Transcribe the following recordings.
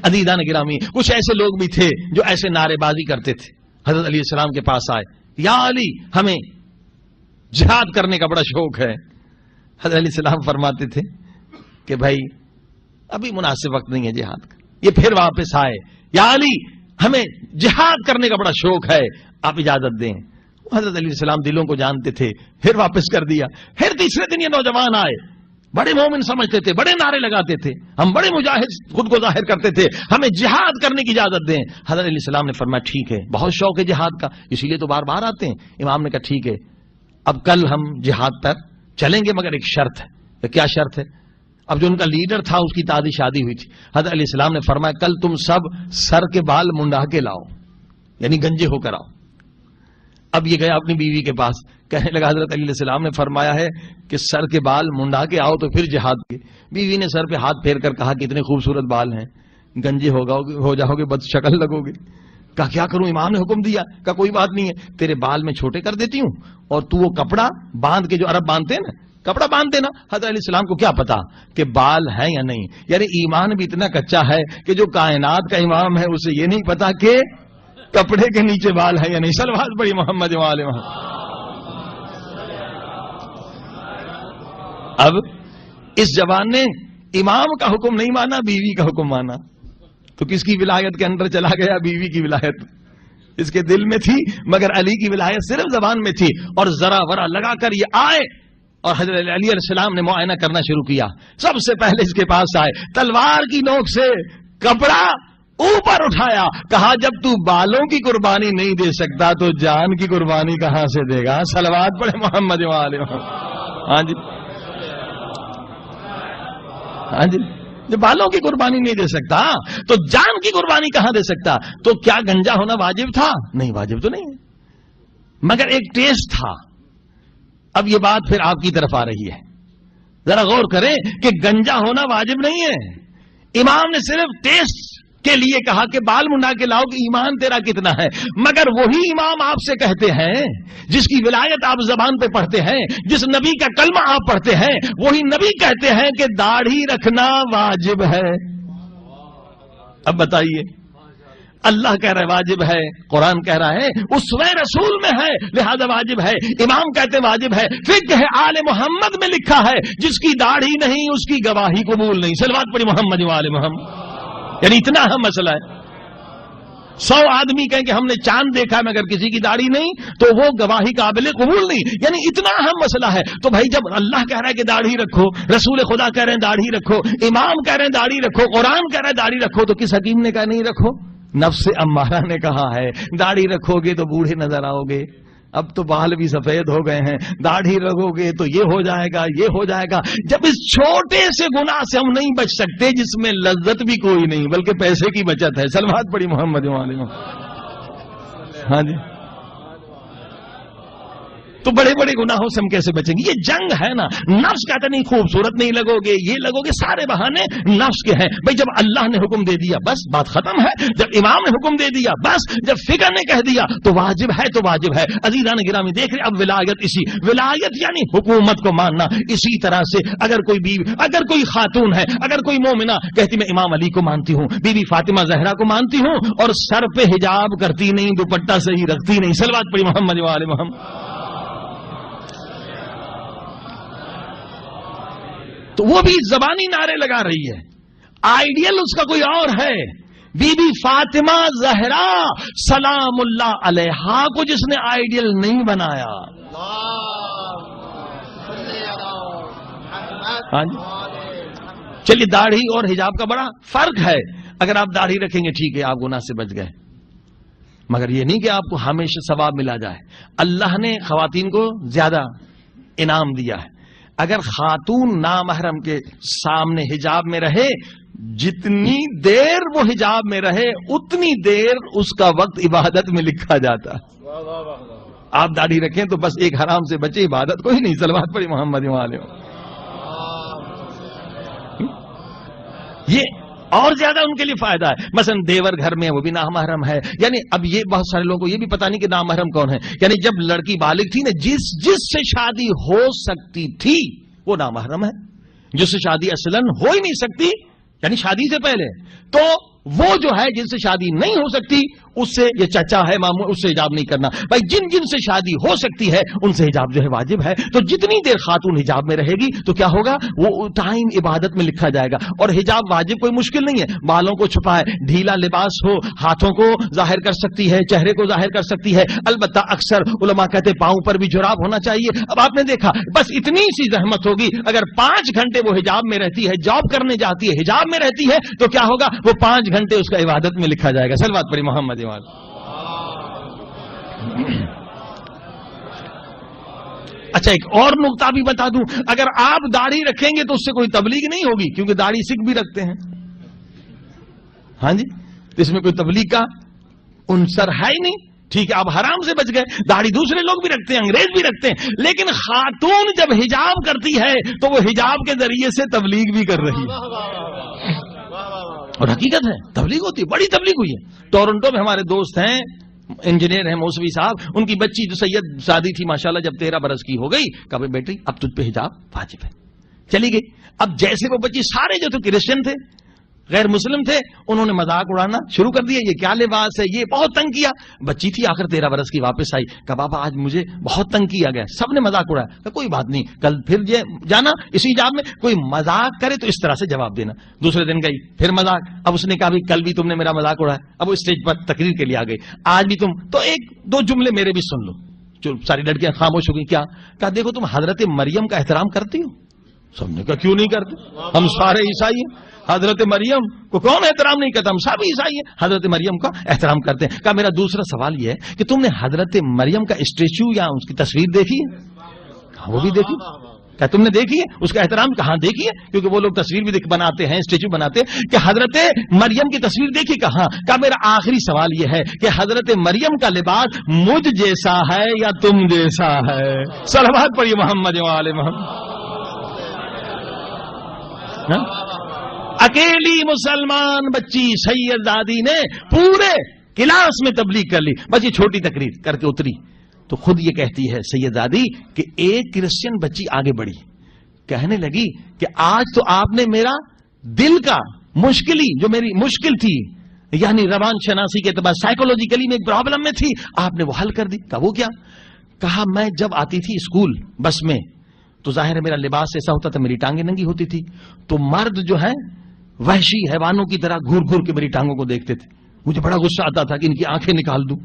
عزیزان گرامی، کچھ ایسے لوگ بھی تھے جو ایسے نعرے بازی کرتے تھے. حضرت علیہ السلام کے پاس آئے، یا علی ہمیں جہاد کرنے کا بڑا شوق ہے. حضرت علیہ السلام فرماتے تھے کہ بھائی ابھی مناسب وقت نہیں ہے جہاد کا. یہ پھر واپس آئے، یا علی ہمیں جہاد کرنے کا بڑا شوق ہے، آپ اجازت دیں. حضرت علیہ السلام دلوں کو جانتے تھے، پھر واپس کر دیا. پھر تیسرے دن یہ نوجوان آئے، بڑے مومن سمجھتے تھے، بڑے نعرے لگاتے تھے، ہم بڑے مجاہد خود کو ظاہر کرتے تھے، ہمیں جہاد کرنے کی اجازت دیں. حضرت علیہ السلام نے فرمایا ٹھیک ہے، بہت شوق ہے جہاد کا، اسی لیے تو بار بار آتے ہیں. امام نے کہا ٹھیک ہے، اب کل ہم جہاد پر چلیں گے، مگر ایک شرط ہے. کیا شرط ہے؟ اب جو ان کا لیڈر تھا اس کی تازی شادی ہوئی تھی. حضرت علیہ السلام نے فرمایا کل تم سب سر کے بال منڈا کے لاؤ، یعنی گنجے ہو کر آؤ. اب یہ گیا اپنی بیوی کے پاس، کہنے لگا حضرت علیہ السلام نے فرمایا ہے کہ سر کے بال منڈا کے آؤ تو پھر جہاد کے. بیوی نے سر پہ ہاتھ پھیر کر کہا کہ اتنے خوبصورت بال ہیں، گنجے ہو جاؤ گے، بد شکل لگو گے. کہا کیا کروں، امام نے حکم دیا. کہا کوئی بات نہیں ہے، تیرے بال میں چھوٹے کر دیتی ہوں اور تو وہ کپڑا باندھ کے، جو عرب باندھتے ہیں نا، کپڑا باندھ دینا. حضرت علیہ السلام کو کیا پتا کہ بال ہیں یا نہیں، یعنی ایمان بھی اتنا کچا ہے کہ جو کائنات کا امام ہے اسے یہ نہیں پتا کہ کپڑے کے نیچے بال ہے یا نہیں. صلوات پڑھی محمد وآل محمد. اب اس جوان نے امام کا حکم نہیں مانا، بیوی کا حکم مانا، تو کس کی ولایت کے اندر چلا گیا؟ بیوی کی ولایت اس کے دل میں تھی، مگر علی کی ولایت صرف زبان میں تھی. اور ذرا ورا لگا کر یہ آئے اور حضرت علی علیہ السلام نے معائنہ کرنا شروع کیا. سب سے پہلے اس کے پاس آئے، تلوار کی نوک سے کپڑا اوپر اٹھایا، کہا جب تو بالوں کی قربانی نہیں دے سکتا تو جان کی قربانی کہاں سے دے گا؟ صلوات پڑھے محمد وآل محمد. ہاں جی، ہاں جی، جب بالوں کی قربانی نہیں دے سکتا تو جان کی قربانی کہاں دے سکتا؟ تو کیا گنجا ہونا واجب تھا؟ نہیں، واجب تو نہیں ہے، مگر ایک ٹیسٹ تھا. اب یہ بات پھر آپ کی طرف آ رہی ہے، ذرا غور کریں کہ گنجا ہونا واجب نہیں ہے. امام نے صرف ٹیسٹ کے لیے کہا کہ بال منڈا کے لاؤ کہ ایمان تیرا کتنا ہے. مگر وہی امام آپ سے کہتے ہیں، جس کی ولایت آپ زبان پہ پڑھتے ہیں، جس نبی کا کلمہ آپ پڑھتے ہیں، وہی نبی کہتے ہیں کہ داڑھی رکھنا واجب ہے. اب بتائیے، اللہ کہہ رہا ہے واجب ہے، قرآن کہہ رہا ہے اسوہ رسول میں ہے لہذا واجب ہے، امام کہتے واجب ہے. فقہ آل محمد میں لکھا ہے جس کی داڑھی نہیں اس کی گواہی قبول نہیں. صلوات پڑھی محمد وآل محمد. یعنی اتنا اہم مسئلہ ہے. 100 آدمی کہیں کہ ہم نے چاند دیکھا ہے مگر کسی کی داڑھی نہیں تو وہ گواہی قابل قبول نہیں. یعنی اتنا اہم مسئلہ ہے. تو بھائی جب اللہ کہہ رہا ہے کہ داڑھی رکھو، رسول خدا کہہ رہے ہیں داڑھی رکھو، امام کہہ رہے ہیں داڑھی رکھو، قرآن کہہ رہا ہے داڑھی رکھو، تو کس حکیم نے کہا نہیں رکھو؟ نفس امارہ نے کہا ہے داڑھی رکھو گے تو بوڑھے نظر آؤ گے. اب تو بال بھی سفید ہو گئے ہیں، داڑھی رکھو گے تو یہ ہو جائے گا، یہ ہو جائے گا. جب اس چھوٹے سے گناہ سے ہم نہیں بچ سکتے جس میں لذت بھی کوئی نہیں بلکہ پیسے کی بچت ہے. صلوات پڑھی محمد وآل. ہاں جی، تو بڑے بڑے گناہوں سے ہم کیسے بچیں گے؟ یہ جنگ ہے نا. نفس کہتا نہیں خوبصورت نہیں لگو گے، یہ لگو گے، سارے بہانے نفس کے ہیں. بھائی جب اللہ نے حکم دے دیا بس بات ختم ہے، جب امام نے حکم دے دیا بس، جب فقہ نے کہہ دیا تو واجب ہے تو واجب ہے. عزیزان گرامی دیکھ رہے اب ولایت، اسی ولایت یعنی حکومت کو ماننا. اسی طرح سے اگر کوئی بیوی، اگر کوئی خاتون ہے، اگر کوئی مومنہ کہتی میں امام علی کو مانتی ہوں، بی بی فاطمہ زہرا کو مانتی ہوں، اور سر پہ حجاب کرتی نہیں، دوپٹہ صحیح رکھتی نہیں. صلوات پڑھی محمد وآل محمد. تو وہ بھی زبانی نعرے لگا رہی ہے، آئیڈیل اس کا کوئی اور ہے. بی بی فاطمہ زہرا سلام اللہ علیہا کو جس نے آئیڈیل نہیں بنایا. ہاں جی، چلیے داڑھی اور حجاب کا بڑا فرق ہے. اگر آپ داڑھی رکھیں گے ٹھیک ہے، آپ گناہ سے بچ گئے، مگر یہ نہیں کہ آپ کو ہمیشہ ثواب ملا جائے. اللہ نے خواتین کو زیادہ انعام دیا ہے. اگر خاتون نامحرم کے سامنے حجاب میں رہے، جتنی دیر وہ حجاب میں رہے اتنی دیر اس کا وقت عبادت میں لکھا جاتا. آپ داڑھی رکھیں تو بس ایک حرام سے بچے، عبادت کوئی نہیں. صلوات پڑھی محمد وآل. یہ اور زیادہ ان کے لیے فائدہ ہے. مثلا دیور گھر میں وہ بھی نامحرم ہے. یعنی اب یہ بہت سارے لوگوں کو یہ بھی پتا نہیں کہ نامحرم کون ہے. یعنی جب لڑکی بالغ تھی نا، جس سے شادی ہو سکتی تھی وہ نامحرم ہے. جس سے شادی اصلاً ہو ہی نہیں سکتی، یعنی شادی سے پہلے، تو وہ جو ہے جن سے شادی نہیں ہو سکتی اس سے، یہ چچا ہے ماموں، اس سے حجاب نہیں کرنا بھائی. جن جن سے شادی ہو سکتی ہے ان سے حجاب جو ہے واجب ہے. تو جتنی دیر خاتون حجاب میں رہے گی تو کیا ہوگا، وہ ٹائم عبادت میں لکھا جائے گا. اور حجاب واجب کوئی مشکل نہیں ہے. بالوں کو چھپائے، ڈھیلا لباس ہو، ہاتھوں کو ظاہر کر سکتی ہے، چہرے کو ظاہر کر سکتی ہے. البتہ اکثر علماء کہتے پاؤں پر بھی جراب ہونا چاہیے. اب آپ نے دیکھا بس اتنی سی زحمت ہوگی، اگر 5 گھنٹے وہ حجاب میں رہتی ہے، جاب کرنے جاتی ہے، حجاب میں رہتی ہے، تو کیا ہوگا، وہ 5 گھنٹے اس کا عبادت میں لکھا جائے گا. صلوات پڑھی محمد. اچھا ایک اور نقطہ بھی بتا دوں، اگر آپ داڑھی رکھیں گے تو اس سے کوئی تبلیغ نہیں ہوگی، کیونکہ داڑھی سکھ بھی رکھتے ہیں. ہاں جی، اس میں کوئی تبلیغ کا عنصر ہے ہی نہیں. ٹھیک ہے آپ حرام سے بچ گئے. داڑھی دوسرے لوگ بھی رکھتے ہیں، انگریز بھی رکھتے ہیں، لیکن خاتون جب حجاب کرتی ہے تو وہ حجاب کے ذریعے سے تبلیغ بھی کر رہی ہے. اور حقیقت ہے تبلیغ ہوتی ہے، بڑی تبلیغ ہوئی ہے. ٹورنٹو میں ہمارے دوست ہیں، انجینئر ہیں موسوی صاحب، ان کی بچی جو سید شادی تھی ماشاءاللہ جب 13 برس کی ہو گئی، کہا بیٹی اب تجھ پہ حجاب واجب ہے. چلی گئی. اب جیسے وہ بچی، سارے جو تو کرسچن تھے، غیر مسلم تھے، انہوں نے مذاق اڑانا شروع کر دیا، یہ کیا لباس ہے، یہ بہت تنگ کیا. بچی تھی آخر 13 برس کی، واپس آئی، کہا بابا آج مجھے بہت تنگ کیا گیا. سب نے مذاق اڑایا. کہا کوئی بات نہیں، کل پھر جانا اسی حجاب میں. کوئی مذاق کرے تو اس طرح سے جواب دینا. دوسرے دن گئی پھر مذاق. اب اس نے کہا بھی کل بھی تم نے میرا مذاق اڑایا. اب وہ اسٹیج پر تقریر کے لیے آ گئی، آج بھی تم تو 1-2 جملے میرے بھی سن لو. جو ساری لڑکیاں خاموش ہو گئی. کیا؟ کہا دیکھو تم حضرت مریم کا احترام کرتی ہو. سب نے کہا کیوں نہیں کرتے، ہم سارے عیسائی ہیں، حضرت مریم کو کون احترام نہیں کرتا، ہم سب عیسائی ہیں، حضرت مریم کا احترام کرتے ہیں. کہا میرا دوسرا سوال یہ ہے کہ تم نے حضرت مریم کا اسٹیچو یا اس کی تصویر دیکھی ہے؟ کہا وہ بھی دیکھی. کہا تم نے دیکھی ہے اس کا احترام؟ کہاں دیکھی ہے، کیونکہ وہ لوگ تصویر بھی بناتے ہیں، اسٹیچو بناتے ہیں. کہ حضرت مریم کی تصویر دیکھی؟ کہاں. کہا میرا آخری سوال یہ ہے کہ حضرت مریم کا لباس مجھ جیسا ہے یا تم جیسا ہے؟ صلوات پڑھیے محمد و آل محمد. اکیلی مسلمان بچی سید دادی نے پورے کلاس میں تبلیغ کر لی. بس یہ چھوٹی تقریر کر کے اتری تو خود یہ کہتی ہے سید دادی کہ ایک کرسچن بچی آگے بڑھی، کہنے لگی کہ آج تو آپ نے میرا دل کا مشکلی، جو میری مشکل تھی، یعنی روان شناسی کے اعتبار سائیکولوجیکلی میں ایک پرابلم میں تھی، آپ نے وہ حل کر دی. کہا وہ کیا؟ کہا میں جب آتی تھی اسکول بس میں تو ظاہر ہے میرا لباس ایسا ہوتا تھا، میری ٹانگیں ننگی ہوتی تھی، تو مرد جو ہے وحشی حیوانوں کی طرح گھور گھور کے میری ٹانگوں کو دیکھتے تھے. مجھے بڑا غصہ آتا تھا کہ ان کی آنکھیں نکال دوں،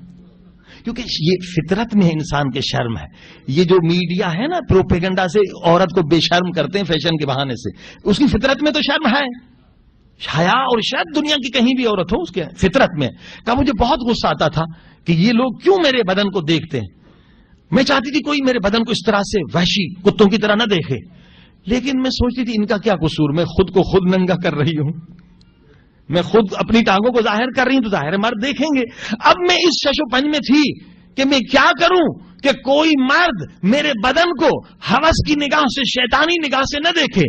کیونکہ یہ فطرت میں انسان کے شرم ہے. یہ جو میڈیا ہے نا پروپیگنڈا سے عورت کو بے شرم کرتے ہیں فیشن کے بہانے سے، اس کی فطرت میں تو شرم ہے. حیا اور شاید دنیا کی کہیں بھی عورت ہو اس کے فطرت میں. کہا مجھے بہت غصہ آتا تھا کہ یہ لوگ کیوں میرے بدن کو دیکھتے ہیں. میں چاہتی تھی کوئی میرے بدن کو اس طرح سے وحشی کتوں کی طرح نہ دیکھے، لیکن میں سوچتی تھی ان کا کیا قصور، میں خود کو خود ننگا کر رہی ہوں، میں خود اپنی ٹانگوں کو ظاہر کر رہی ہوں تو ظاہر مرد دیکھیں گے. اب میں اس شش و پنج میں تھی کہ میں کیا کروں کہ کوئی مرد میرے بدن کو ہوس کی نگاہ سے، شیطانی نگاہ سے نہ دیکھے.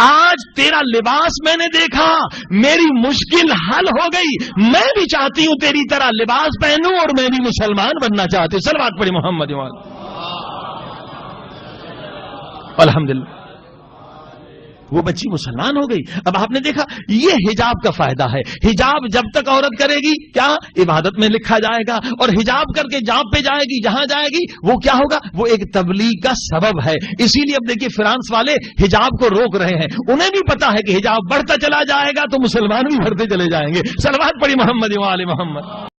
آج تیرا لباس میں نے دیکھا، میری مشکل حل ہو گئی. میں بھی چاہتی ہوں تیری طرح لباس پہنوں اور میں بھی مسلمان بننا چاہتی ہوں. صلوات پڑھی محمد. الحمدللہ وہ بچی مسلمان ہو گئی. اب آپ نے دیکھا یہ حجاب کا فائدہ ہے. حجاب جب تک عورت کرے گی کیا عبادت میں لکھا جائے گا، اور حجاب کر کے جاب پہ جائے گی، جہاں جائے گی وہ کیا ہوگا، وہ ایک تبلیغ کا سبب ہے. اسی لیے اب دیکھیے فرانس والے حجاب کو روک رہے ہیں، انہیں بھی پتا ہے کہ حجاب بڑھتا چلا جائے گا تو مسلمان بھی بڑھتے چلے جائیں گے. صلوات پڑھی محمد و آل محمد.